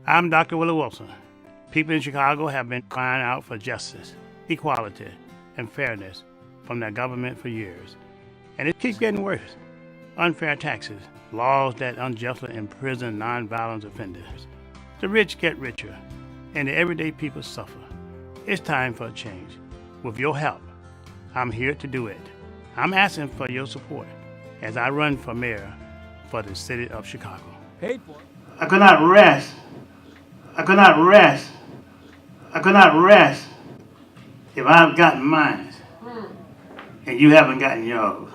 I'm Dr. Willie Wilson. People in Chicago have been crying out for justice, equality, and fairness from their government for years. And it keeps getting worse. Unfair taxes, laws that unjustly imprison nonviolent offenders. The rich get richer, and the everyday people suffer. It's time for a change. With your help, I'm here to do it. I'm asking for your support as I run for mayor for the city of Chicago. Paid for. I could not rest. I could not rest. I could not rest if I've gotten mine and you haven't gotten yours.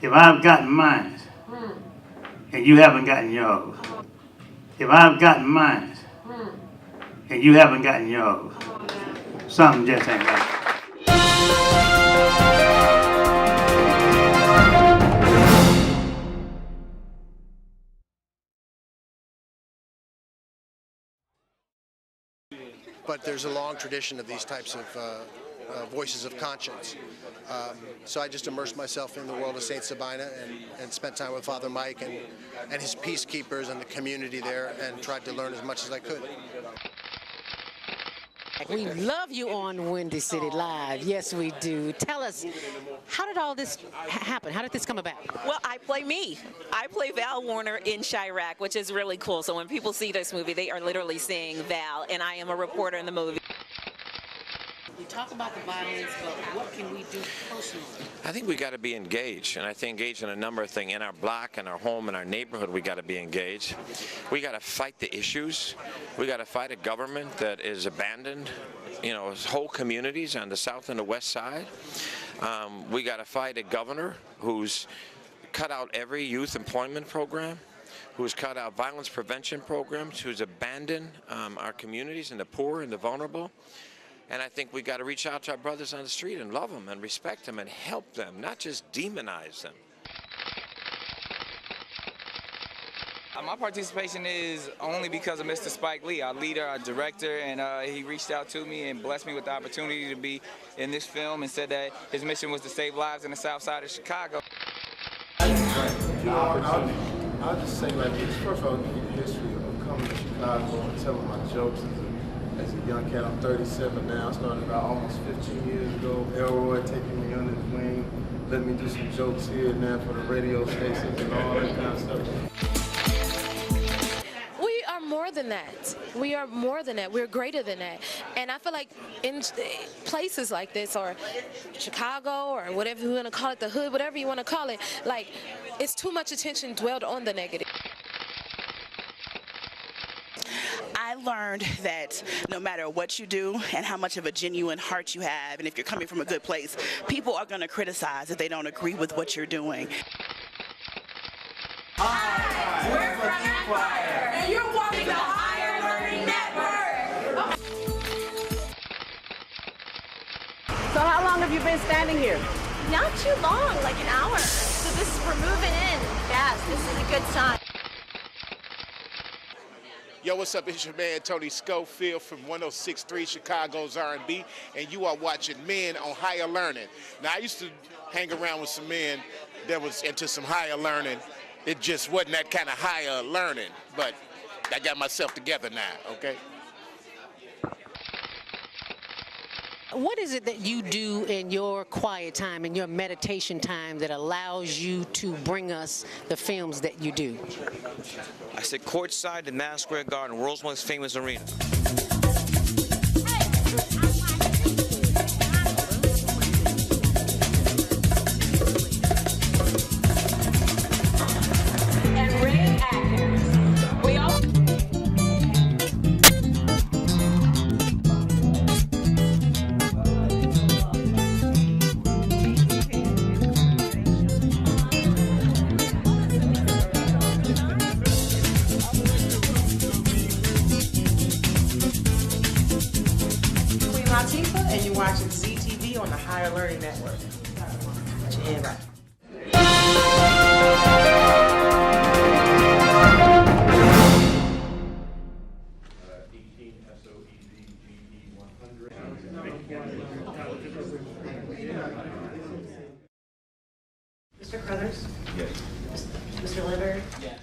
If I've gotten mine and you haven't gotten yours. If I've gotten mine and you haven't gotten yours, something just ain't right. But there's a long tradition of these types of voices of conscience. So I just immersed myself in the world of St. Sabina and spent time with Father Mike and his peacekeepers and the community there and tried to learn as much as I could. We love you on Windy City Live. Yes, we do. Tell us, how did all this happen? How did this come about? Well, I play me. I play Val Warner in Chirac, which is really cool. So when people see this movie, they are literally seeing Val, and I am a reporter in the movie. We talk about the violence, but what can we do personally? I think we got to be engaged, and I think engaged in a number of things. In our block, in our home, in our neighborhood, we got to be engaged. We got to fight the issues. We got to fight a government that is abandoned, whole communities on the south and the west side. We got to fight a governor who's cut out every youth employment program, who's cut out violence prevention programs, who's abandoned our communities and the poor and the vulnerable. And I think we got to reach out to our brothers on the street and love them and respect them and help them, not just demonize them. My participation is only because of Mr. Spike Lee, our leader, our director, and he reached out to me and blessed me with the opportunity to be in this film and said that his mission was to save lives in the south side of Chicago. I'll just say like this. First of all, give you the history of coming to Chicago and telling my jokes as a young cat. I'm 37 now. I started about almost 15 years ago. Elroy taking me under his wing, letting me do some jokes here and there for the radio stations and all that kind of stuff. We are more than that. We are more than that. We're greater than that. And I feel like in places like this, or Chicago, or whatever you want to call it, the hood, whatever you want to call it, like, it's too much attention dwelled on the negative. I learned that no matter what you do and how much of a genuine heart you have, and if you're coming from a good place, people are going to criticize if they don't agree with what you're doing. Hi, we're from Empire, and you're watching the Higher Learning Network. So how long have you been standing here? Not too long, like an hour. So we're moving in fast. This is a good sign. Yo, what's up? It's your man Tony Schofield from 106.3 Chicago's R&B, and you are watching Men on Higher Learning. Now, I used to hang around with some men that was into some higher learning. It just wasn't that kind of higher learning, but I got myself together now, okay? What is it that you do in your quiet time, in your meditation time, that allows you to bring us the films that you do? I sit courtside in Madison Square Garden, world's most famous arena. And you're watching CTV on the Higher Learning Network. Put your hand right. Mr. Crothers? Yes. Mr. Liver? Yes.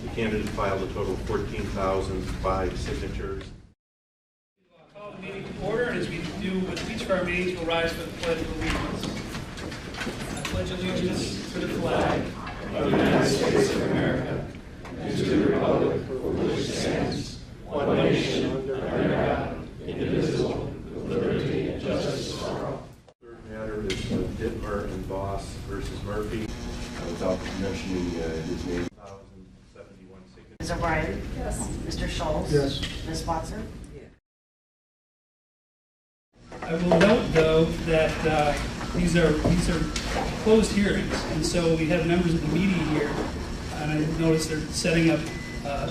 The candidate filed a total of 14,005 signatures. Call the meeting to order, and as we do with each of our meetings, we'll rise for the Pledge of Allegiance. I pledge allegiance to the flag of the United States of America and to the republic for which it stands, one nation, under God, indivisible, with liberty and justice for all. Third matter is Dittmer and Boss versus Murphy. Without mentioning his name. 1,071 signatures. Ms. O'Brien? Yes. Mr. Schultz? Yes. Ms. Watson? I will note, though, that these are closed hearings, and so we have members of the media here, and I noticed they're setting up.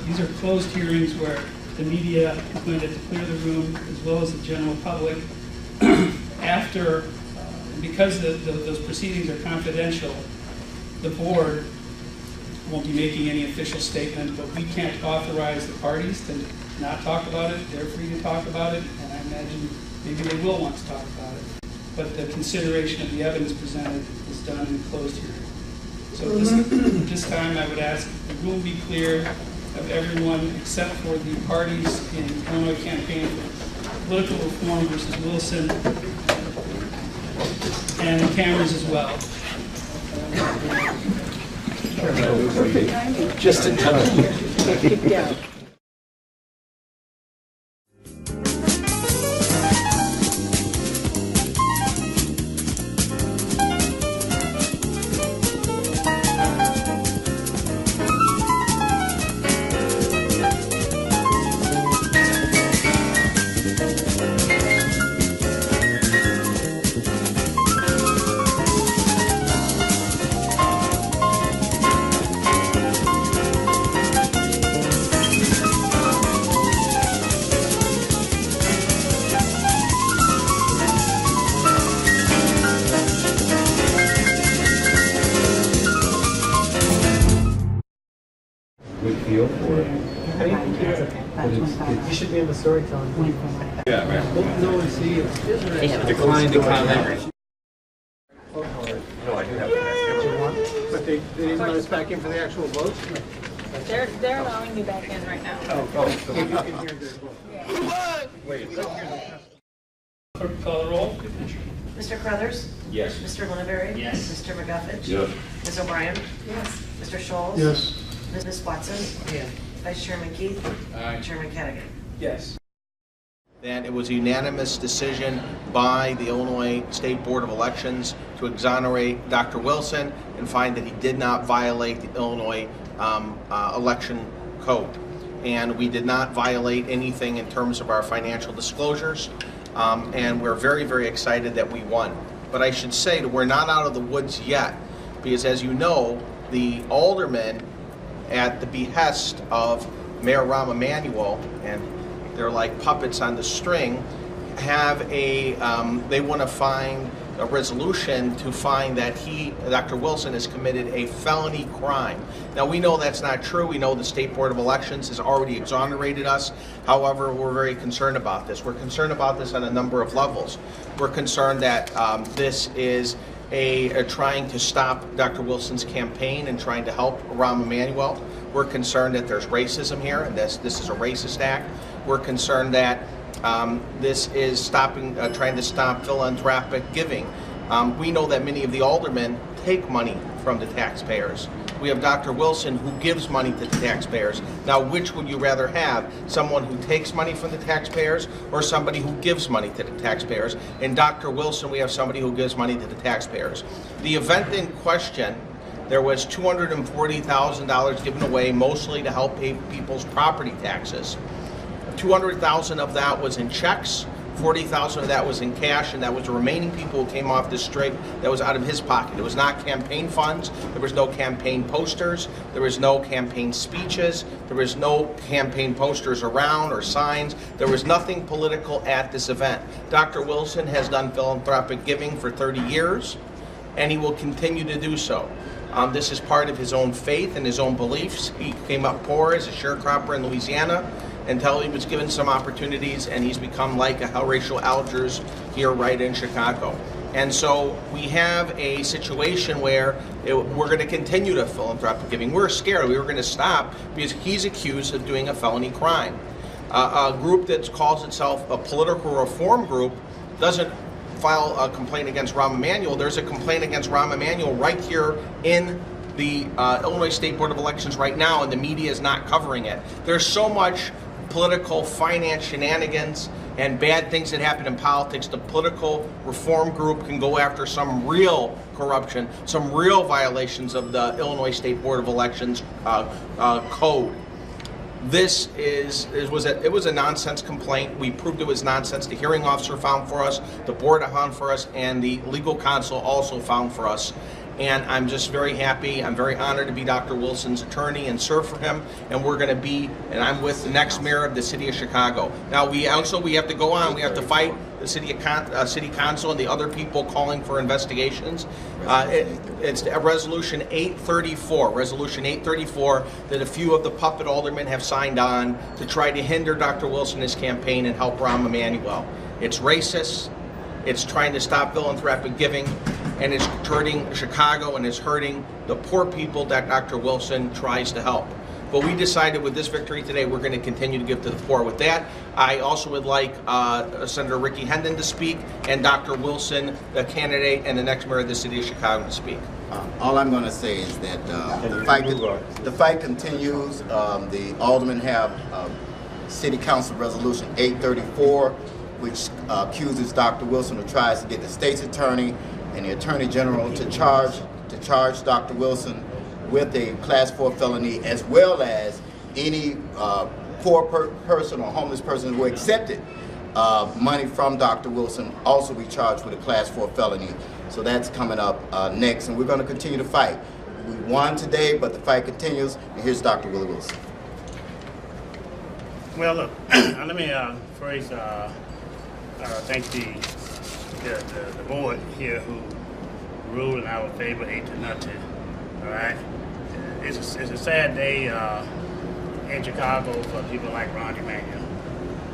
These are closed hearings where the media is going to clear the room as well as the general public. After, because those proceedings are confidential, the board won't be making any official statement, but we can't authorize the parties to not talk about it. They're free to talk about it, and I imagine maybe they will want to talk about it. But the consideration of the evidence presented is done in a closed hearing. So this time I would ask the room be clear of everyone except for the parties in Illinois campaign for political reform versus Wilson, and the cameras as well. Just in time. Keep down. Good feel for it. You should be in the storytelling. Yeah, right. No one see it. Declined to comment. No, I do have a But they didn't let us back in for the actual vote? They're allowing me back in right now. Oh, so you can hear their vote. Wait. Clerk, call the roll. Mr. Crothers? Yes. Mr. Lineberry? Yes. Mr. McGuffett? Yes. Ms. O'Brien? Yes. Mr. Schultz? Yes. Ms. Watson? Yeah. Vice Chairman Keith? Aye. Chairman Kennigan? Yes. That it was a unanimous decision by the Illinois State Board of Elections to exonerate Dr. Wilson and find that he did not violate the Illinois election code. And we did not violate anything in terms of our financial disclosures. And we're very, very excited that we won. But I should say that we're not out of the woods yet, because as you know, the aldermen, at the behest of Mayor Rahm Emmanuel, and they're like puppets on the string, have a, they want to find a resolution to find that Dr. Wilson, has committed a felony crime. Now, we know that's not true. We know the State Board of Elections has already exonerated us. However, we're very concerned about this. We're concerned about this on a number of levels. We're concerned that this is trying to stop Dr. Wilson's campaign and trying to help Rahm Emmanuel. We're concerned that there's racism here, and this is a racist act. We're concerned that this is trying to stop philanthropic giving. We know that many of the aldermen take money from the taxpayers. We have Dr. Wilson, who gives money to the taxpayers. Now, which would you rather have? Someone who takes money from the taxpayers or somebody who gives money to the taxpayers? In Dr. Wilson, we have somebody who gives money to the taxpayers. The event in question, there was $240,000 given away, mostly to help pay people's property taxes. $200,000 of that was in checks, $40,000 of that was in cash, and that was the remaining people who came off the street. That was out of his pocket. It was not campaign funds. There was no campaign posters. There was no campaign speeches. There was no campaign posters around or signs. There was nothing political at this event. Dr. Wilson has done philanthropic giving for 30 years, and he will continue to do so. This is part of his own faith and his own beliefs. He came up poor as a sharecropper in Louisiana until he was given some opportunities, and he's become like a Horatio Algiers here right in Chicago. And so we have a situation where we're going to continue to philanthropic giving. We're scared. We were going to stop because he's accused of doing a felony crime. A group that calls itself a political reform group doesn't file a complaint against Rahm Emmanuel. There's a complaint against Rahm Emmanuel right here in the Illinois State Board of Elections right now, and the media is not covering it. There's so much political finance shenanigans and bad things that happen in politics. The political reform group can go after some real corruption, some real violations of the Illinois State Board of Elections code. This was a nonsense complaint. We proved it was nonsense. The hearing officer found for us, the board found for us, and the legal counsel also found for us. And I'm just very happy. I'm very honored to be Dr. Wilson's attorney and serve for him. And we're going to be, and I'm with the next mayor of the city of Chicago. Now we have to go on. We have to fight the city council and the other people calling for investigations. It's Resolution 834. Resolution 834 that a few of the puppet aldermen have signed on to try to hinder Dr. Wilson in his campaign and help Rahm Emmanuel. It's racist. It's trying to stop philanthropic giving, and it's hurting Chicago and it's hurting the poor people that Dr. Wilson tries to help. But we decided with this victory today, we're going to continue to give to the poor. With that, I also would like Senator Ricky Hendon to speak and Dr. Wilson, the candidate and the next mayor of the city of Chicago, to speak. All I'm going to say is that the fight continues. The aldermen have City Council Resolution 834, which accuses Dr. Wilson or tries to get the state's attorney and the attorney general to charge Dr. Wilson with a Class 4 felony, as well as any poor person or homeless person who accepted money from Dr. Wilson also be charged with a Class 4 felony. So that's coming up next, and we're going to continue to fight. We won today, but the fight continues. And here's Dr. Willie Wilson. Well, look, let me first thank the board here who ruled in our favor 8-0. All right, it's a sad day in Chicago for people like Rahm Emmanuel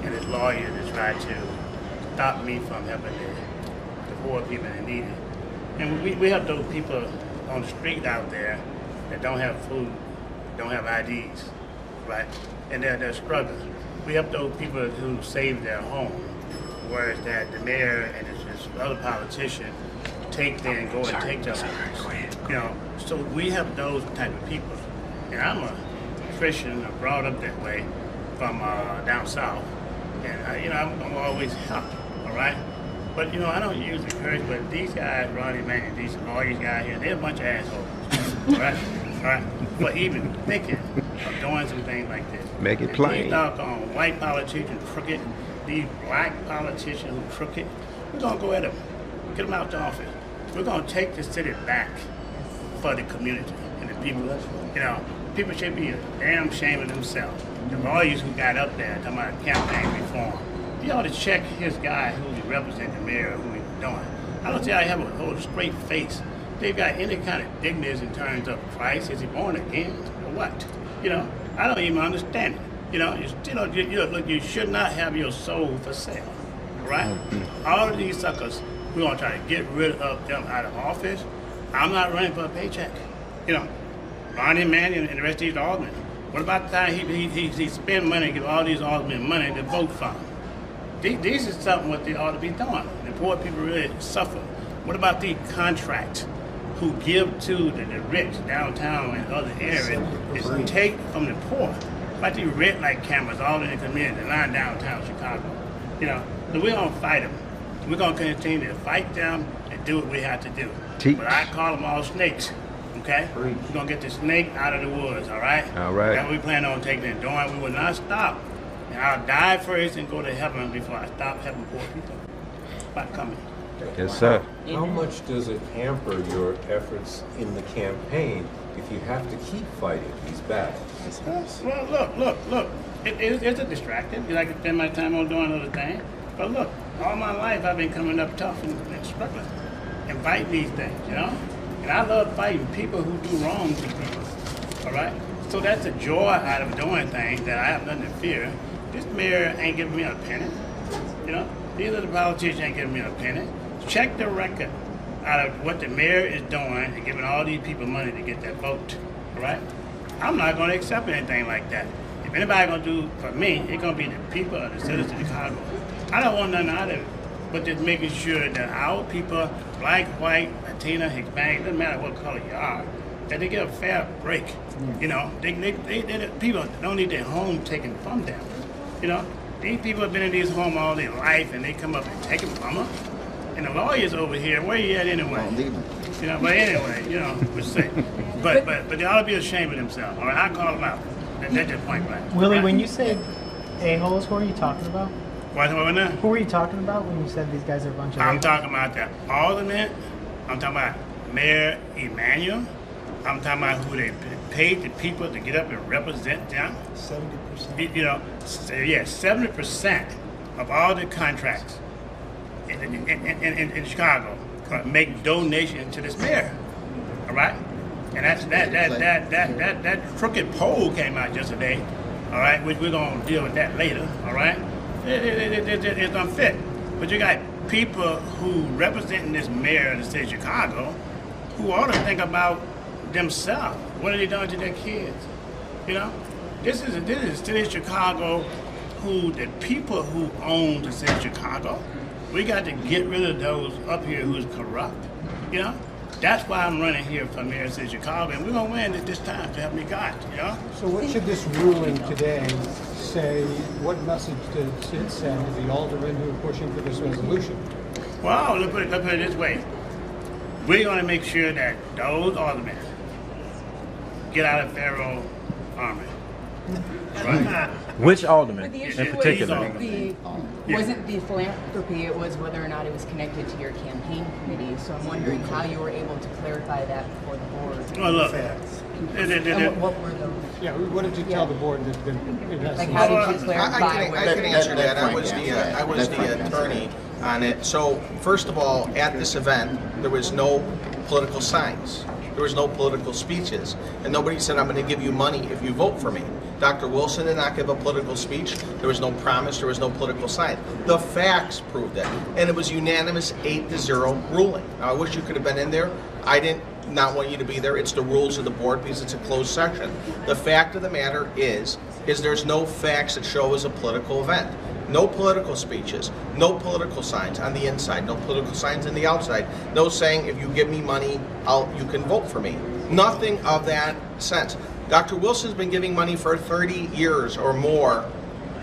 and his lawyers that try to stop me from helping the poor people that need it. And we have those people on the street out there that don't have food, don't have IDs, right? And they're struggling. We have those people who saved their home, whereas that the mayor and his other politician take there and go and take their homes. You know, so we have those type of people. And I'm a Christian, I'm brought up that way from down south. And, you know, I'm always help, all right? But, you know, I don't use the curse, but these guys, Rahm Emmanuel, these lawyers guys here, they're a bunch of assholes, right? All right? But even thinking of doing some things like this. Make it plain. These doggone white politicians crooked, these black politicians who crooked, we're going to go at them, get them out the office. We're going to take the city back for the community and the people. You know, people should be damn ashamed of themselves. The lawyers who got up there talking about campaign reform, you ought to check his guy who he represents, the mayor, who he's doing. I don't see how he have a whole straight face. They've got any kind of dignity in terms of Christ. Is he born again or what? You know, I don't even understand it. You know, look, you should not have your soul for sale, right? All of these suckers, we're gonna try to get rid of them out of office. I'm not running for a paycheck. You know, Rahm Emmanuel and the rest of these aldermen. What about the time he spend money, give all these aldermen money to vote for him? This is something what they ought to be doing. The poor people really suffer. What about the contract who give to the rich downtown and other areas is take from the poor? Like these red light cameras all in the community, line downtown Chicago. You know, so we're gonna fight them. We're gonna continue to fight them and do what we have to do. But I call them all snakes. Okay? We're gonna get the snake out of the woods, all right? All right. That's what we plan on taking and doing. We will not stop. And I'll die first and go to heaven before I stop helping poor people. By coming. Yes, sir. How much does it hamper your efforts in the campaign if you have to keep fighting these battles? Well, look. It's a distraction. You like to spend my time on doing other things. But look, all my life I've been coming up tough and struggling and fighting these things, you know? And I love fighting people who do wrong to people, all right? So that's the joy out of doing things that I have nothing to fear. This mayor ain't giving me a penny, you know? These other politicians ain't giving me a penny. check the record out of what the mayor is doing and giving all these people money to get that vote, all right? I'm not going to accept anything like that. If anybody going to do for me, it's going to be the people of the citizens of Chicago. I don't want nothing out of it, but just making sure that our people, black, white, Latina, Hispanic, doesn't matter what color you are, that they get a fair break. You know, people don't need their home taken from them. You know, these people have been in these homes all their life, and they come up and take them from them. And the lawyers over here, where you at anyway? You know, but anyway, you know, we'll see. But they ought to be ashamed of themselves. All right, I call them out. That's just point blank. Willie, right? when you say a-holes, who are you talking about? What now? Who are you talking about when you said these guys are a bunch of... I'm talking about the Alderman. I'm talking about Mayor Emmanuel. I'm talking about who they paid the people to get up and represent them. 70%. You know, yeah, 70% of all the contracts in Chicago make donations to this mayor. All right? And that crooked poll came out yesterday, all right, which we're going to deal with that later, all right? It's unfit. But you got people who representing this mayor of the city of Chicago who ought to think about themselves. What are they doing to their kids? You know? This is the city of Chicago who, the people who own the city of Chicago, we got to get rid of those up here who's corrupt, you know? That's why I'm running here for mayor of the city of Chicago, and we're going to win it this time, to help me God, you know? So what should this ruling today say, what message does it send to the aldermen who are pushing for this resolution? Well, let's put it this way. We're going to make sure that those aldermen get out of federal army. Right? Which alderman But the in issue particular? wasn't the philanthropy, it was whether or not it was connected to your campaign committee. So I'm wondering how you were able to clarify that before the board. Well, look. And what were those? Yeah, what did you tell the board that it has Like to how did you clarify? I can answer that. I was the attorney on it. So first of all, at this event, there was no political signs. There was no political speeches. And nobody said, I'm going to give you money if you vote for me. Dr. Wilson did not give a political speech. There was no promise. There was no political sign. The facts proved it. And it was unanimous 8-0 ruling. Now, I wish you could have been in there. I didn't not want you to be there. It's the rules of the board because it's a closed session. The fact of the matter is there's no facts that show as a political event. No political speeches, no political signs on the inside, no political signs on the outside, no saying if you give me money, you can vote for me. Nothing of that sense. Dr. Wilson's been giving money for 30 years or more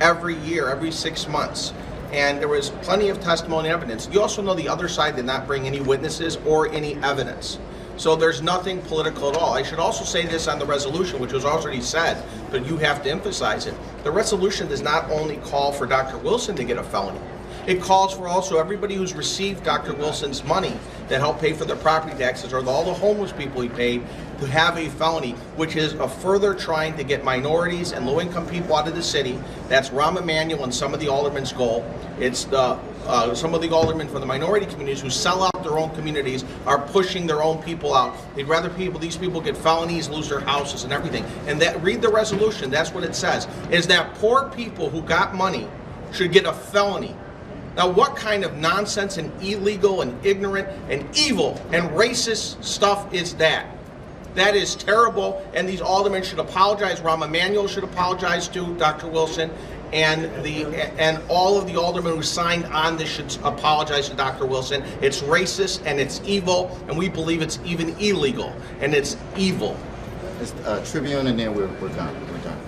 every year, every 6 months. And there was plenty of testimony and evidence. You also know the other side did not bring any witnesses or any evidence. So there's nothing political at all. I should also say this on the resolution, which was already said, but you have to emphasize it. The resolution does not only call for Dr. Wilson to get a felony. It calls for also everybody who's received Dr. Wilson's money that helped pay for their property taxes or all the homeless people he paid to have a felony, which is a further trying to get minorities and low-income people out of the city. That's Rahm Emmanuel and some of the aldermen's goal. It's some of the aldermen from the minority communities who sell out their own communities are pushing their own people out. They'd rather these people get felonies, lose their houses and everything. And read the resolution, that's what it says, is that poor people who got money should get a felony. Now, what kind of nonsense and illegal and ignorant and evil and racist stuff is that? That is terrible, and these aldermen should apologize. Rahm Emmanuel should apologize to Dr. Wilson, and all of the aldermen who signed on this should apologize to Dr. Wilson. It's racist and it's evil, and we believe it's even illegal, and it's evil. It's Tribune, and then we're done. We're done.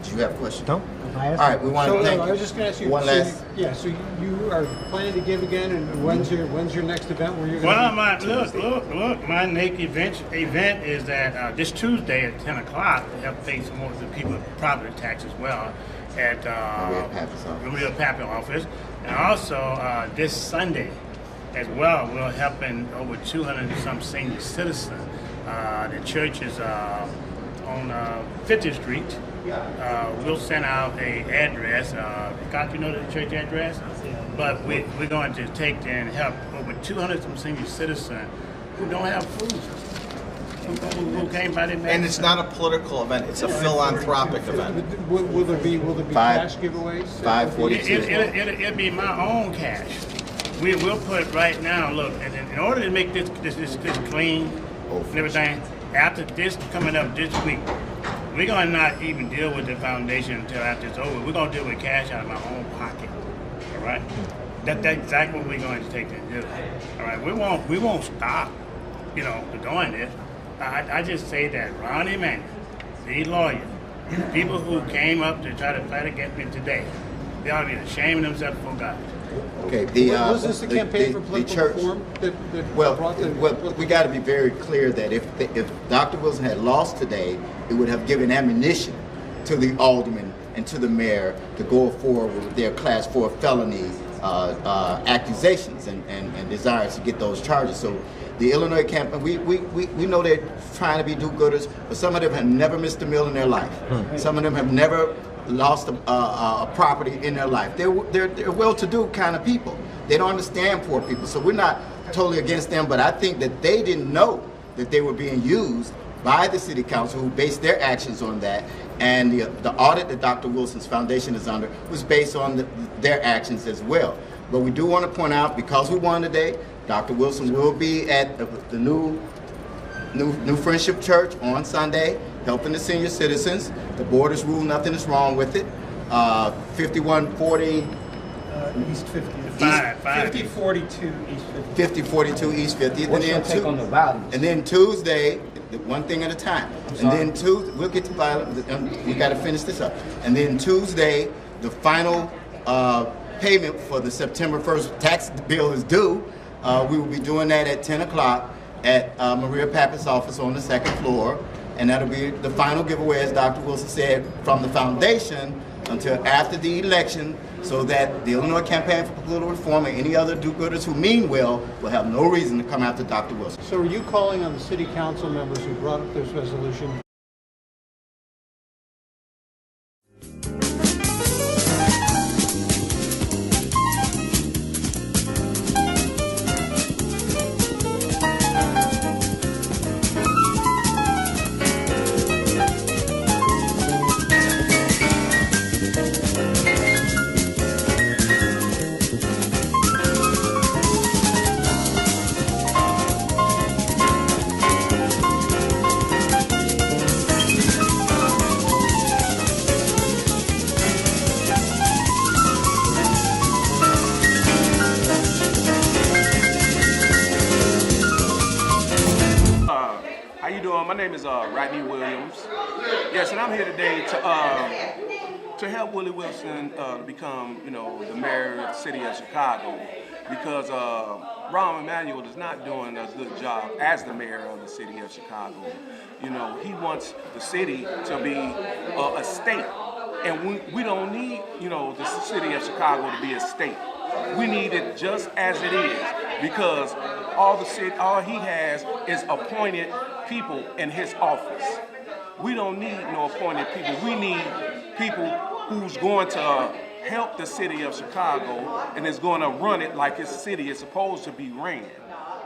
Do you have a question? No. All right, we want to thank you. I was just going to ask you one last. So you are planning to give again, and when's your next event where you're going to? Well, my next event is that this Tuesday at 10 o'clock to help pay some more of the people with property tax as well at Mayor Pappy's office, and also this Sunday as well we're helping over 200 and some senior citizens. The church is on 50th Street. We'll send out an address. Scott, you know the church address? But we're going to take and help over 200 some senior citizens who don't have food. Who came by their And it's not a political event, it's a philanthropic event. Will there be cash giveaways? 542. It'll be my own cash. We'll put right now, look, in order to make this clean and everything, after this coming up this week, we're going to not even deal with the foundation until after it's over. We're going to deal with cash out of my own pocket, all right? That's exactly what we're going to take and do, all right? We won't stop, doing this. I just say that Rahm Emmanuel, these lawyers, people who came up to try to fight against me today, they ought to be ashamed of themselves before God. Okay. Was this the campaign for political reform that brought the... Well, we got to be very clear that if Dr. Wilson had lost today, it would have given ammunition to the alderman and to the mayor to go forward with their Class 4 felony accusations and desires to get those charges. So the Illinois campaign, we know they're trying to be do-gooders, but some of them have never missed a meal in their life. Some of them have never lost a property in their life. They're well-to-do kind of people. They don't understand poor people. So we're not totally against them, but I think that they didn't know that they were being used by the city council, who based their actions on that, and the audit that Dr. Wilson's foundation is under was based on their actions as well. But we do want to point out, because we won today, Dr. Wilson will be at the new Friendship Church on Sunday, helping the senior citizens. The board has ruled nothing is wrong with it. 5140 East 50th. 5042 East 50th. 5042 East 50th. What's your take on the violence? And then Tuesday, one thing at a time. And then Tuesday, we'll get to violence. We got to finish this up. And then Tuesday, the final payment for the September 1st tax bill is due. We will be doing that at 10 o'clock at Maria Pappas' office on the second floor. And that'll be the final giveaway, as Dr. Wilson said, from the foundation until after the election, so that the Illinois Campaign for Political Reform and any other do-gooders who mean well will have no reason to come after Dr. Wilson. So are you calling on the city council members who brought up this resolution? My name is Rodney Williams. Yes, and I'm here today to help Willie Wilson become, the mayor of the city of Chicago, because Rahm Emmanuel is not doing a good job as the mayor of the city of Chicago. He wants the city to be a state, and we don't need, the city of Chicago to be a state. We need it just as it is, because all he has is appointed people in his office. We don't need no appointed people. We need people who's going to help the city of Chicago and is going to run it like his city is supposed to be ran.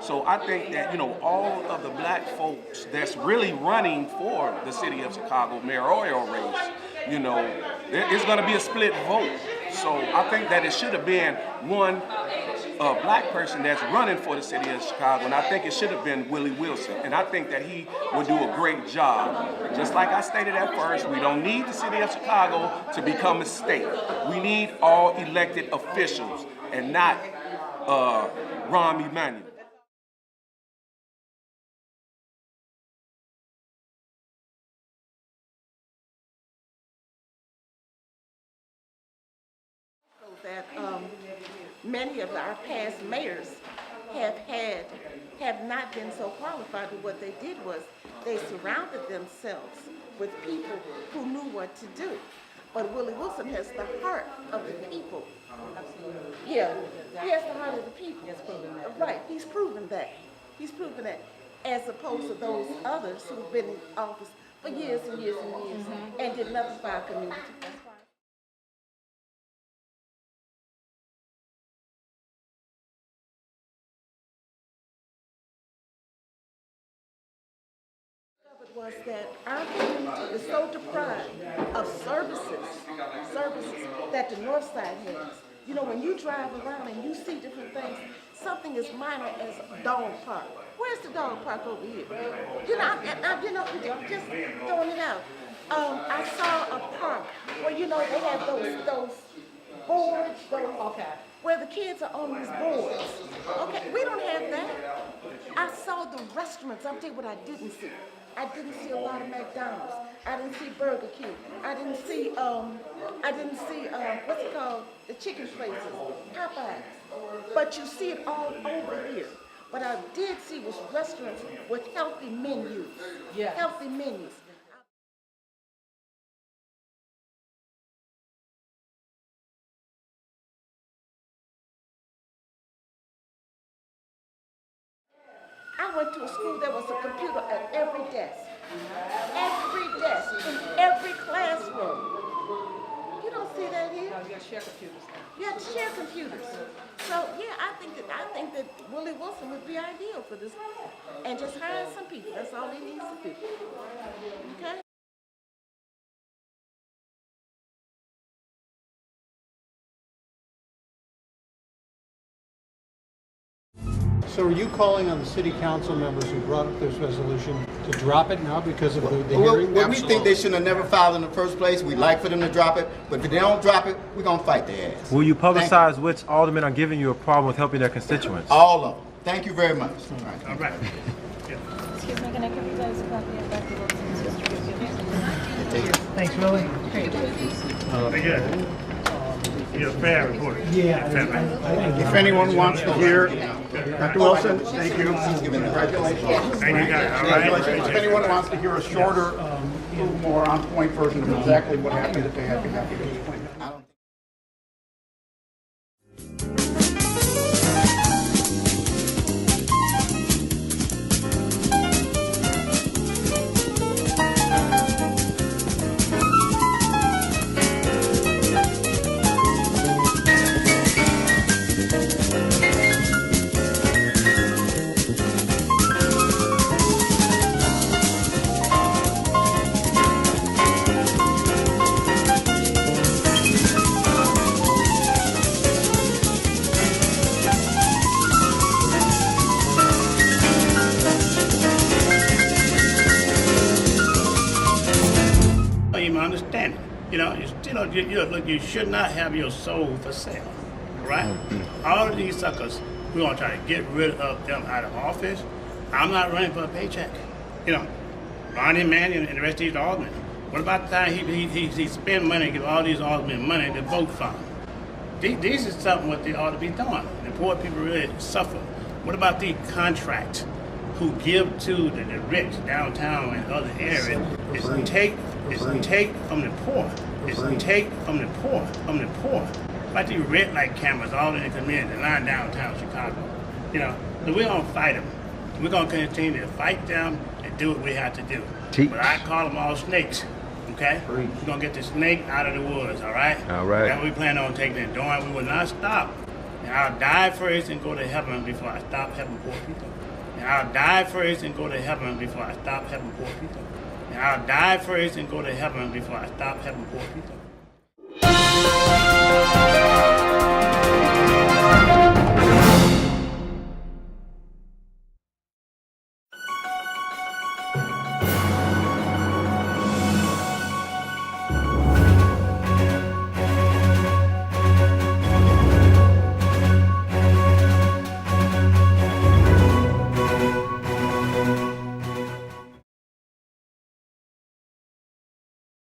So I think that, all of the black folks that's really running for the city of Chicago mayoral race, it's going to be a split vote. So I think that it should have been one black person that's running for the city of Chicago, and I think it should have been Willie Wilson. And I think that he would do a great job. Just like I stated at first, we don't need the city of Chicago to become a state. We need all elected officials and not Rahm Emmanuel. That many of our past mayors have not been so qualified, but what they did was they surrounded themselves with people who knew what to do. But Willie Wilson has the heart of the people. Absolutely. Yeah, he has the heart of the people. He's proven that. Right, he's proven that. He's proven that, as opposed to those others who've been in office for years and years and years and did nothing for our community. Was that our community is so deprived of services that the North Side has. You know, when you drive around and you see different things, something as minor as a dog park. Where's the dog park over here? You know, I'm just throwing it out. I saw a park where, you know, they have those boards, where the kids are on these boards. Okay, we don't have that. I saw the restaurants. I'll tell you what I didn't see. I didn't see a lot of McDonald's. I didn't see Burger King. I didn't see what's it called? The chicken places, Popeyes. But you see it all over here. What I did see was restaurants with healthy menus. Yeah. Healthy menus. I went to a school, there was a computer at every desk. Every desk, in every classroom. You don't see that here. You got to share computers now. You have to share computers. So yeah, I think that Willie Wilson would be ideal for this. And just hire some people. That's all he needs to do. Okay? So are you calling on the city council members who brought up this resolution to drop it now because of the hearing? Well, we think they should have never filed in the first place. We'd like for them to drop it, but if they don't drop it, we're going to fight their ass. Will you publicize which aldermen are giving you a problem with helping their constituents? All of them. Thank you very much. All right. Excuse me, can I give you guys a copy of Dr. Wilson's history? Thanks, Willie. Again, you're a fair reporter. Yeah. If anyone wants to hear, Dr. Wilson, thank you. Congratulations. Thank you, guys. All right. Congratulations. If anyone wants to hear a shorter, little more on-point version of exactly what happened at the I'd be happy to explain that. Understand it. You should not have your soul for sale, right? All of these suckers, we're gonna try to get rid of them out of office. I'm not running for a paycheck. Rahm Emmanuel and the rest of these aldermen. What about the time he spend money, give all these aldermen money to vote for him? These is something what they ought to be doing. The poor people really suffer. What about the contract who give to the rich downtown and other areas? It's take from the poor. It's take from the poor. Like these red light cameras all in the community, line downtown Chicago. So we're gonna fight them. We're gonna continue to fight them and do what we have to do. But I call them all snakes. Okay? We're gonna get the snake out of the woods, all right? All right. That's what we plan on taking and doing. We will not stop. And I'll die first and go to heaven before I stop helping poor people. And I'll die first and go to heaven before I stop helping poor people. And I'll die first and go to heaven before I stop helping poor people.